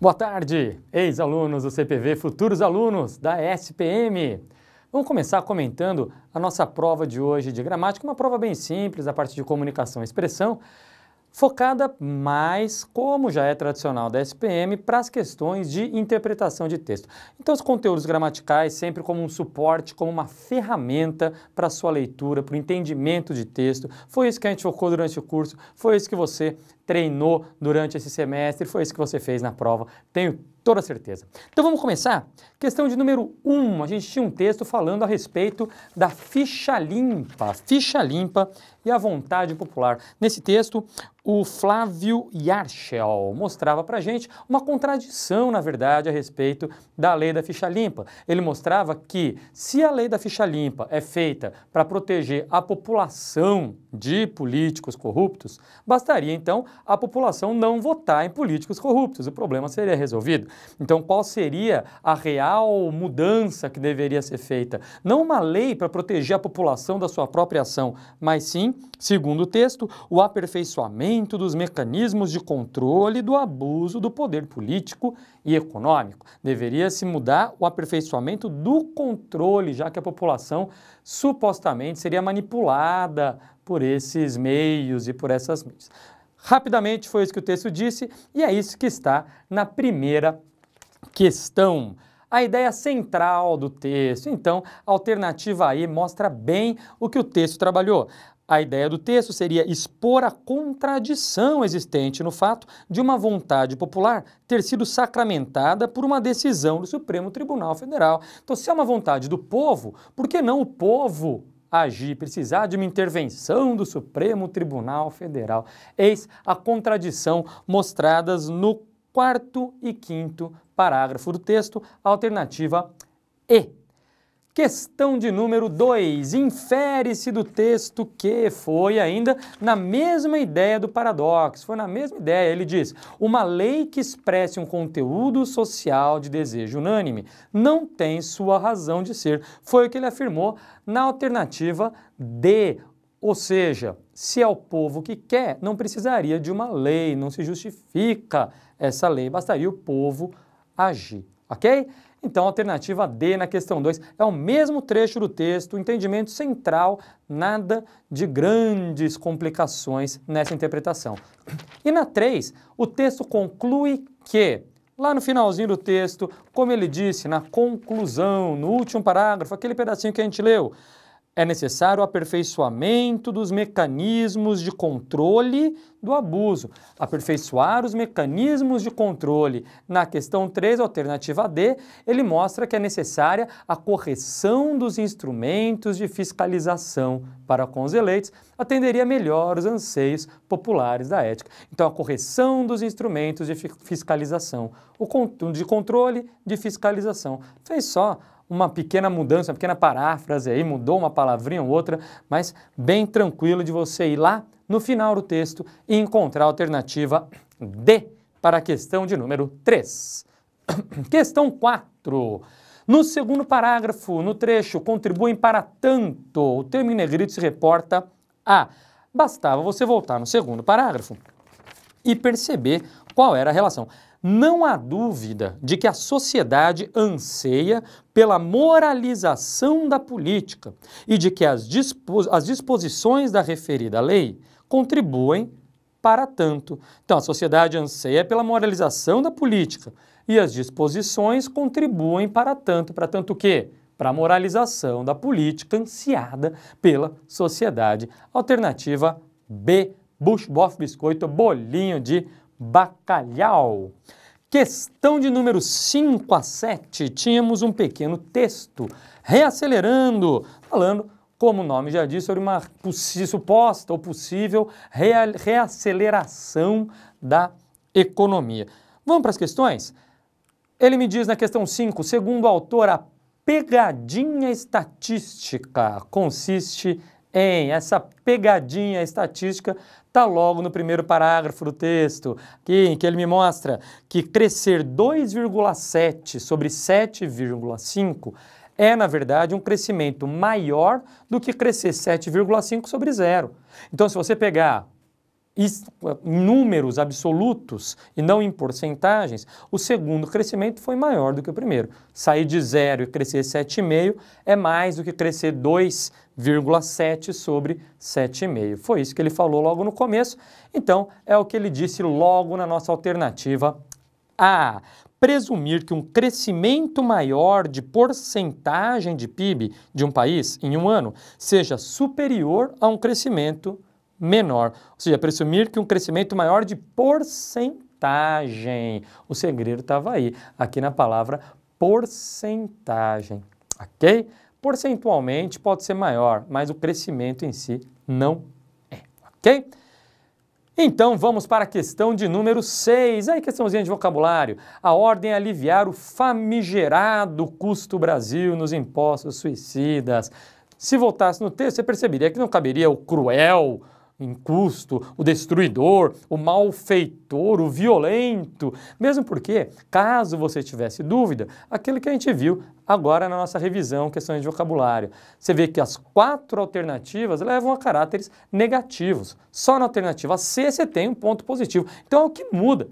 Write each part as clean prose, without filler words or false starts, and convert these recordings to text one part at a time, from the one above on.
Boa tarde, ex-alunos do CPV, futuros alunos da SPM. Vamos começar comentando a nossa prova de hoje de gramática, uma prova bem simples, a parte de comunicação e expressão, focada mais, como já é tradicional da SPM, para as questões de interpretação de texto. Então, os conteúdos gramaticais sempre como um suporte, como uma ferramenta para a sua leitura, para o entendimento de texto. Foi isso que a gente focou durante o curso, foi isso que você treinou durante esse semestre, foi isso que você fez na prova, tenho toda certeza. Então vamos começar? Questão de número 1, a gente tinha um texto falando a respeito da ficha limpa e a vontade popular. Nesse texto, o Flávio Yarchel mostrava para a gente uma contradição, na verdade, a respeito da lei da ficha limpa. Ele mostrava que se a lei da ficha limpa é feita para proteger a população de políticos corruptos, bastaria então a população não votar em políticos corruptos, o problema seria resolvido. Então, qual seria a real mudança que deveria ser feita? Não uma lei para proteger a população da sua própria ação, mas sim, segundo o texto, o aperfeiçoamento dos mecanismos de controle do abuso do poder político e econômico. Deveria se mudar o aperfeiçoamento do controle, já que a população supostamente seria manipulada por esses meios e por essas meios. Rapidamente foi isso que o texto disse e é isso que está na primeira questão. A ideia central do texto, então, a alternativa aí mostra bem o que o texto trabalhou. A ideia do texto seria expor a contradição existente no fato de uma vontade popular ter sido sacramentada por uma decisão do Supremo Tribunal Federal. Então, se é uma vontade do povo, por que não o povo agir, precisar de uma intervenção do Supremo Tribunal Federal? Eis a contradição mostradas no quarto e quinto parágrafo do texto, alternativa E. Questão de número 2, infere-se do texto que foi ainda na mesma ideia do paradoxo, foi na mesma ideia, ele diz, uma lei que expresse um conteúdo social de desejo unânime não tem sua razão de ser, foi o que ele afirmou na alternativa D, ou seja, se é o povo que quer, não precisaria de uma lei, não se justifica essa lei, bastaria o povo agir, ok? Então, a alternativa D na questão 2 é o mesmo trecho do texto, o entendimento central, nada de grandes complicações nessa interpretação. E na 3, o texto conclui que, lá no finalzinho do texto, como ele disse, na conclusão, no último parágrafo, aquele pedacinho que a gente leu, é necessário o aperfeiçoamento dos mecanismos de controle do abuso. Aperfeiçoar os mecanismos de controle. Na questão 3, alternativa D, ele mostra que é necessária a correção dos instrumentos de fiscalização para com os eleitos, atenderia melhor os anseios populares da ética. Então, a correção dos instrumentos de fiscalização, de controle de fiscalização. Fez só uma pequena mudança, uma pequena paráfrase aí, mudou uma palavrinha ou outra, mas bem tranquilo de você ir lá no final do texto e encontrar a alternativa D para a questão de número 3. Questão 4. No segundo parágrafo, no trecho, contribuem para tanto, o termo em negrito se reporta a. Bastava você voltar no segundo parágrafo e perceber qual era a relação. Não há dúvida de que a sociedade anseia pela moralização da política e de que as disposições da referida lei contribuem para tanto. Então, a sociedade anseia pela moralização da política e as disposições contribuem para tanto. Para tanto o quê? Para a moralização da política ansiada pela sociedade. Alternativa B, Bush, Boff, Biscoito, bolinho de bacalhau. Questão de número 5 a 7, tínhamos um pequeno texto reacelerando, falando, como o nome já diz, sobre uma suposta ou possível reaceleração da economia. Vamos para as questões? Ele me diz na questão 5, segundo o autor, a pegadinha estatística consiste em, essa pegadinha estatística está logo no primeiro parágrafo do texto, em que ele me mostra que crescer 2,7 sobre 7,5 é, na verdade, um crescimento maior do que crescer 7,5 sobre 0. Então, se você pegar em números absolutos e não em porcentagens, o segundo crescimento foi maior do que o primeiro. Sair de 0 e crescer 7,5 é mais do que crescer 2,7 sobre 7,5. Foi isso que ele falou logo no começo, então é o que ele disse logo na nossa alternativa A. Presumir que um crescimento maior de porcentagem de PIB de um país em um ano seja superior a um crescimento menor. Ou seja, presumir que um crescimento maior de porcentagem. O segredo estava aí, aqui na palavra porcentagem, ok? Porcentualmente pode ser maior, mas o crescimento em si não é, ok? Então, vamos para a questão de número 6. Aí, questãozinha de vocabulário. A ordem é aliviar o famigerado custo Brasil nos impostos suicidas. Se voltasse no texto, você perceberia que não caberia o cruel incusto, o destruidor, o malfeitor, o violento. Mesmo porque, caso você tivesse dúvida, aquilo que a gente viu agora na nossa revisão, questões de vocabulário. Você vê que as 4 alternativas levam a caráteres negativos. Só na alternativa C você tem um ponto positivo. Então é o que muda.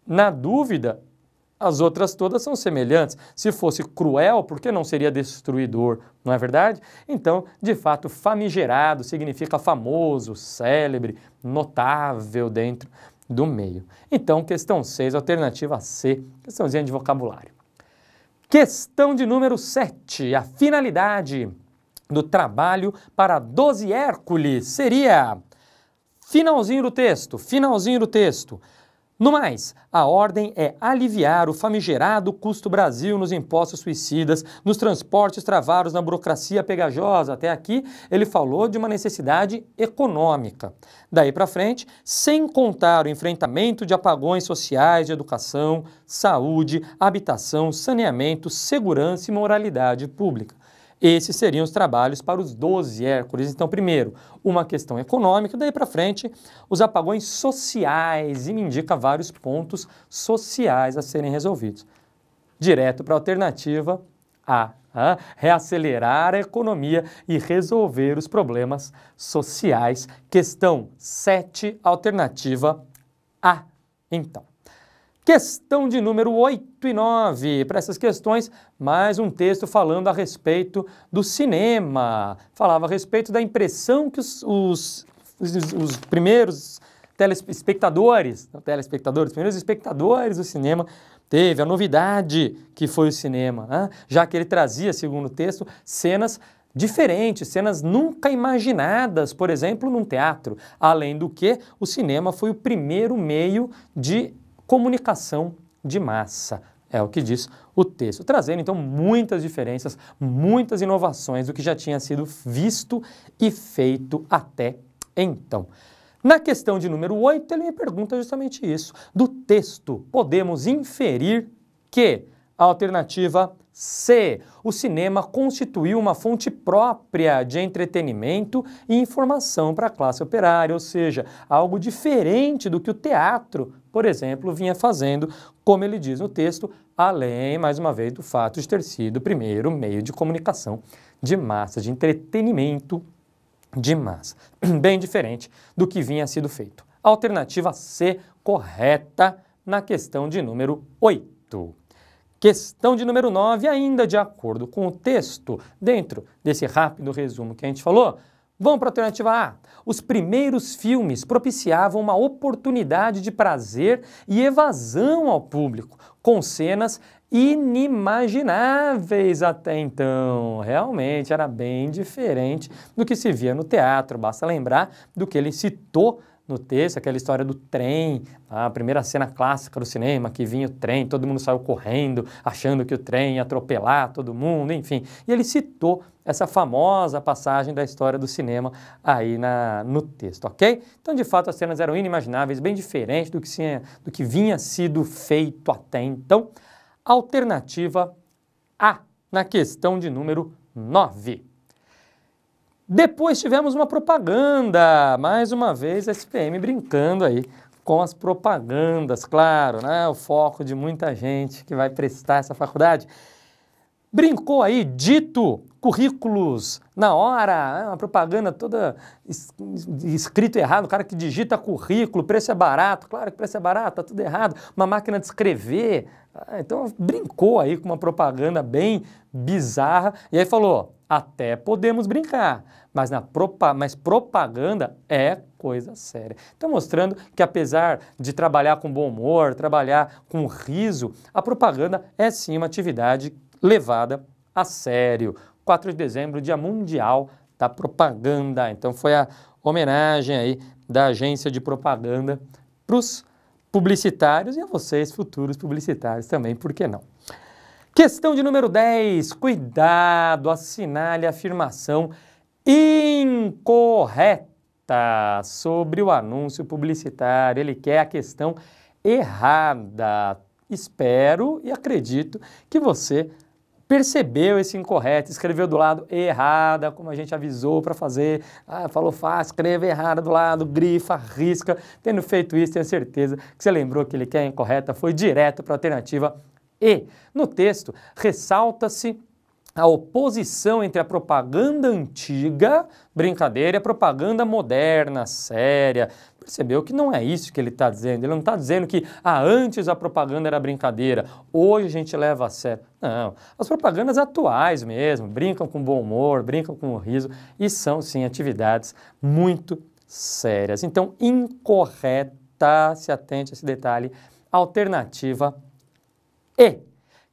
Na dúvida, as outras todas são semelhantes. Se fosse cruel, por que não seria destruidor? Não é verdade? Então, de fato, famigerado significa famoso, célebre, notável dentro do meio. Então, questão 6, alternativa C, questãozinha de vocabulário. Questão de número 7. A finalidade do trabalho para 12 Hércules seria... Finalzinho do texto. No mais, a ordem é aliviar o famigerado custo Brasil nos impostos suicidas, nos transportes travados, na burocracia pegajosa. Até aqui ele falou de uma necessidade econômica. Daí para frente, sem contar o enfrentamento de apagões sociais de educação, saúde, habitação, saneamento, segurança e moralidade pública. Esses seriam os trabalhos para os 12 Hércules. Então, primeiro, uma questão econômica, daí para frente, os apagões sociais, e me indica vários pontos sociais a serem resolvidos. Direto para a alternativa A, reacelerar a economia e resolver os problemas sociais. Questão 7, alternativa A, então. Questão de número 8 e 9. Para essas questões, mais um texto falando a respeito do cinema. Falava a respeito da impressão que os primeiros telespectadores, primeiros espectadores do cinema teve, a novidade que foi o cinema, já que ele trazia, segundo o texto, cenas diferentes, cenas nunca imaginadas, por exemplo, num teatro. Além do que, o cinema foi o primeiro meio de comunicação de massa, é o que diz o texto, trazendo então muitas diferenças, muitas inovações do que já tinha sido visto e feito até então. Na questão de número 8, ele me pergunta justamente isso. Do texto, podemos inferir que a alternativa C, o cinema constituiu uma fonte própria de entretenimento e informação para a classe operária, ou seja, algo diferente do que o teatro, por exemplo, vinha fazendo, como ele diz no texto, além, mais uma vez, do fato de ter sido o primeiro meio de comunicação de massa, de entretenimento de massa. Bem diferente do que vinha sido feito. Alternativa C, correta na questão de número 8. Questão de número 9, ainda de acordo com o texto, dentro desse rápido resumo que a gente falou, vamos para a alternativa A. Os primeiros filmes propiciavam uma oportunidade de prazer e evasão ao público, com cenas inimagináveis até então. Realmente era bem diferente do que se via no teatro, basta lembrar do que ele citou no texto, aquela história do trem, a primeira cena clássica do cinema, que vinha o trem, todo mundo saiu correndo, achando que o trem ia atropelar todo mundo, enfim. E ele citou essa famosa passagem da história do cinema aí no texto, ok? Então, de fato, as cenas eram inimagináveis, bem diferentes do que vinha sido feito até então. Alternativa A, na questão de número 9. Depois tivemos uma propaganda, mais uma vez a SPM brincando aí com as propagandas, claro, né? O foco de muita gente que vai prestar essa faculdade. Brincou aí, dito currículos na hora, uma propaganda toda escrito errado, o cara que digita currículo, preço é barato, claro que preço é barato, tá tudo errado, uma máquina de escrever, então brincou aí com uma propaganda bem bizarra, e aí falou, até podemos brincar, mas propaganda é coisa séria. Então mostrando que apesar de trabalhar com bom humor, trabalhar com riso, a propaganda é sim uma atividade levada a sério. 4 de dezembro, Dia Mundial da Propaganda. Então foi a homenagem aí da agência de propaganda para os publicitários e a vocês, futuros publicitários também, por que não? Questão de número 10. Cuidado, assinale a afirmação incorreta sobre o anúncio publicitário. Ele quer a questão errada. Espero e acredito que você percebeu esse incorreto, escreveu do lado errada, como a gente avisou para fazer, falou fácil, escreva errada do lado, grifa, risca. Tendo feito isso, tenho certeza que você lembrou que ele quer a incorreta, foi direto para a alternativa E. No texto, ressalta-se a oposição entre a propaganda antiga, brincadeira, e a propaganda moderna, séria. Percebeu que não é isso que ele está dizendo. Ele não está dizendo que antes a propaganda era brincadeira, hoje a gente leva a sério. Não, as propagandas atuais mesmo, brincam com bom humor, brincam com riso e são, sim, atividades muito sérias. Então, incorreta, se atente a esse detalhe, alternativa E.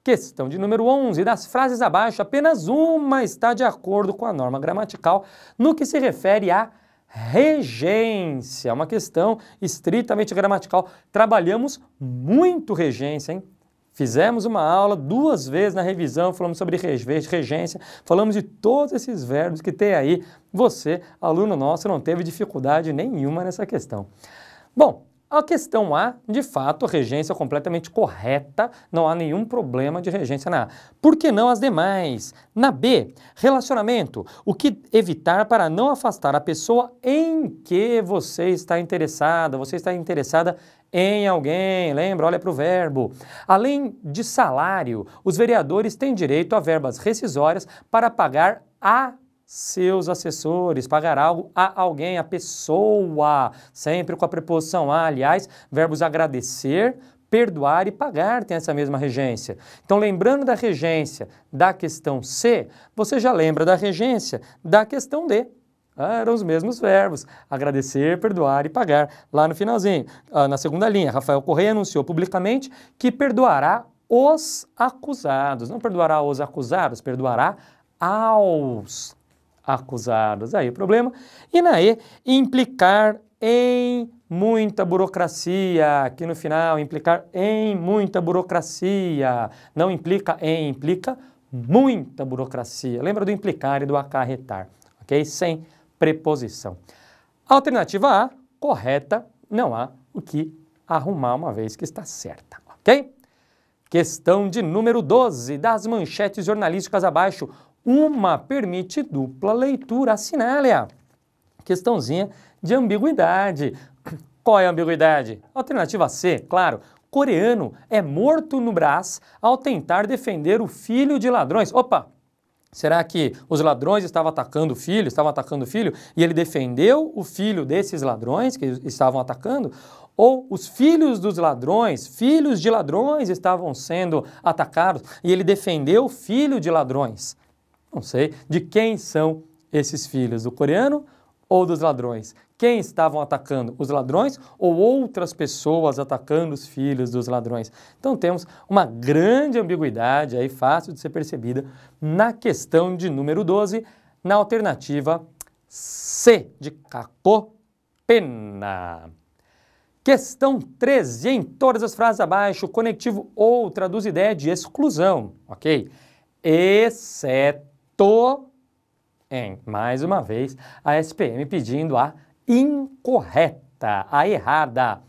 Questão de número 11. Das frases abaixo, apenas uma está de acordo com a norma gramatical no que se refere à regência. Uma questão estritamente gramatical. Trabalhamos muito regência, hein? Fizemos uma aula 2 vezes na revisão, falamos sobre regência, falamos de todos esses verbos que tem aí. Você, aluno nosso, não teve dificuldade nenhuma nessa questão. Bom, a questão A, de fato, a regência é completamente correta, não há nenhum problema de regência na A. Por que não as demais? Na B, relacionamento, o que evitar para não afastar a pessoa em que você está interessada em alguém, lembra? Olha para o verbo. Além de salário, os vereadores têm direito a verbas rescisórias para pagar a seus assessores, pagar algo a alguém, a pessoa, sempre com a preposição a. Aliás, verbos agradecer, perdoar e pagar tem essa mesma regência. Então, lembrando da regência da questão C, você já lembra da regência da questão D. Eram os mesmos verbos, agradecer, perdoar e pagar. Lá no finalzinho, na segunda linha, Rafael Correia anunciou publicamente que perdoará os acusados. Não perdoará os acusados, perdoará aos acusados. Aí o problema. E na E, implicar em muita burocracia. Aqui no final, implicar em muita burocracia. Não implica em, implica muita burocracia. Lembra do implicar e do acarretar, ok? Sem preposição. Alternativa A, correta, não há o que arrumar uma vez que está certa, ok? Questão de número 12, das manchetes jornalísticas abaixo, uma permite dupla leitura, assinale-a. Questãozinha de ambiguidade. Qual é a ambiguidade? Alternativa C, claro. Coreano é morto no Brás ao tentar defender o filho de ladrões. Opa! Será que os ladrões estavam atacando o filho, e ele defendeu o filho desses ladrões que estavam atacando? Ou os filhos dos ladrões, filhos de ladrões estavam sendo atacados e ele defendeu o filho de ladrões? Não sei de quem são esses filhos, do coreano ou dos ladrões? Quem estavam atacando? Os ladrões ou outras pessoas atacando os filhos dos ladrões? Então temos uma grande ambiguidade aí, fácil de ser percebida, na questão de número 12, na alternativa C, de Cacopena. Questão 13, em todas as frases abaixo, conectivo ou traduz ideia de exclusão, ok? Exceto em, mais uma vez, a SPM pedindo a incorreta, a errada.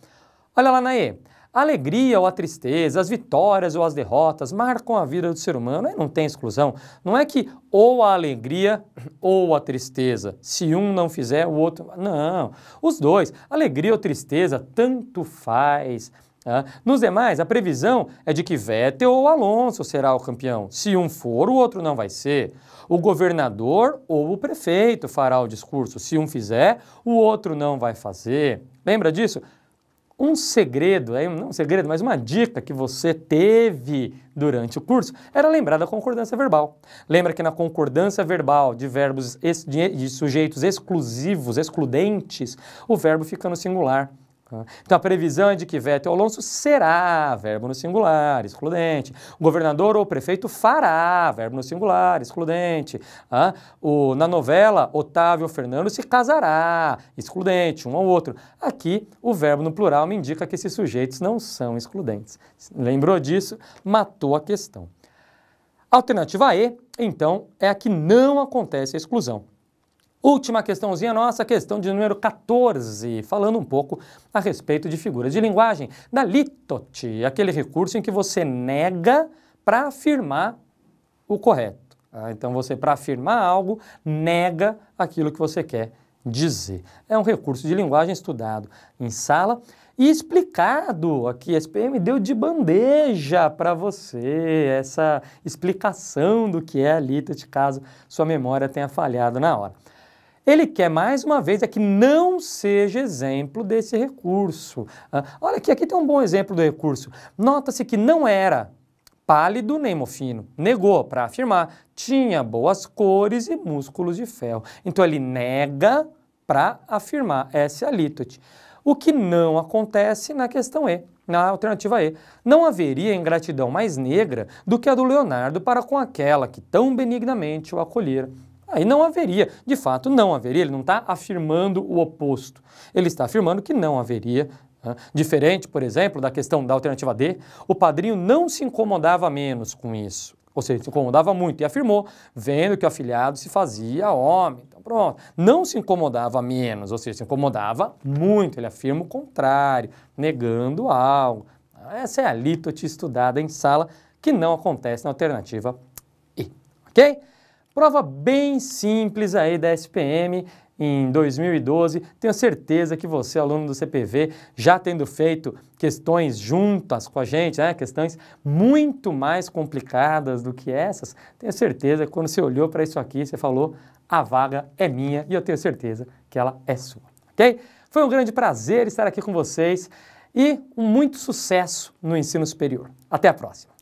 Olha lá na E. A alegria ou a tristeza, as vitórias ou as derrotas marcam a vida do ser humano. Aí não tem exclusão. Não é que ou a alegria ou a tristeza. Se um não fizer, o outro... Não. Os dois. Alegria ou tristeza, tanto faz. Nos demais, a previsão é de que Vettel ou Alonso será o campeão. Se um for, o outro não vai ser. O governador ou o prefeito fará o discurso. Se um fizer, o outro não vai fazer. Lembra disso? Um segredo, não um segredo, mas uma dica que você teve durante o curso era lembrar da concordância verbal. Lembra que na concordância verbal de verbos de sujeitos exclusivos, excludentes, o verbo fica no singular. Então a previsão é de que Vettel ou Alonso será, verbo no singular, excludente. O governador ou prefeito fará, verbo no singular, excludente. Na novela, Otávio ou Fernando se casará, excludente, um ao outro. Aqui, o verbo no plural me indica que esses sujeitos não são excludentes. Lembrou disso? Matou a questão. Alternativa E, então, é a que não acontece a exclusão. Última questãozinha nossa, questão de número 14, falando um pouco a respeito de figuras de linguagem, da litote, aquele recurso em que você nega para afirmar o correto. Então você, para afirmar algo, nega aquilo que você quer dizer. É um recurso de linguagem estudado em sala e explicado aqui. A SPM deu de bandeja para você essa explicação do que é a litote, caso sua memória tenha falhado na hora. Ele quer, mais uma vez, que não seja exemplo desse recurso. Olha aqui tem um bom exemplo do recurso. Nota-se que não era pálido nem mofino. Negou para afirmar. Tinha boas cores e músculos de ferro. Então ele nega para afirmar. Essa é a litote. O que não acontece na questão E, na alternativa E. Não haveria ingratidão mais negra do que a do Leonardo para com aquela que tão benignamente o acolhera. Aí não haveria, de fato não haveria, ele não está afirmando o oposto, ele está afirmando que não haveria. Diferente, por exemplo, da questão da alternativa D, o padrinho não se incomodava menos com isso, ou seja, se incomodava muito e afirmou, vendo que o afilhado se fazia homem, então pronto, não se incomodava menos, ou seja, se incomodava muito, ele afirma o contrário, negando algo. Essa é a litote estudada em sala, que não acontece na alternativa E, ok? Prova bem simples aí da SPM em 2012. Tenho certeza que você, aluno do CPV, já tendo feito questões juntas com a gente, questões muito mais complicadas do que essas, tenho certeza que quando você olhou para isso aqui, você falou, a vaga é minha e eu tenho certeza que ela é sua, ok? Foi um grande prazer estar aqui com vocês e muito sucesso no ensino superior. Até a próxima!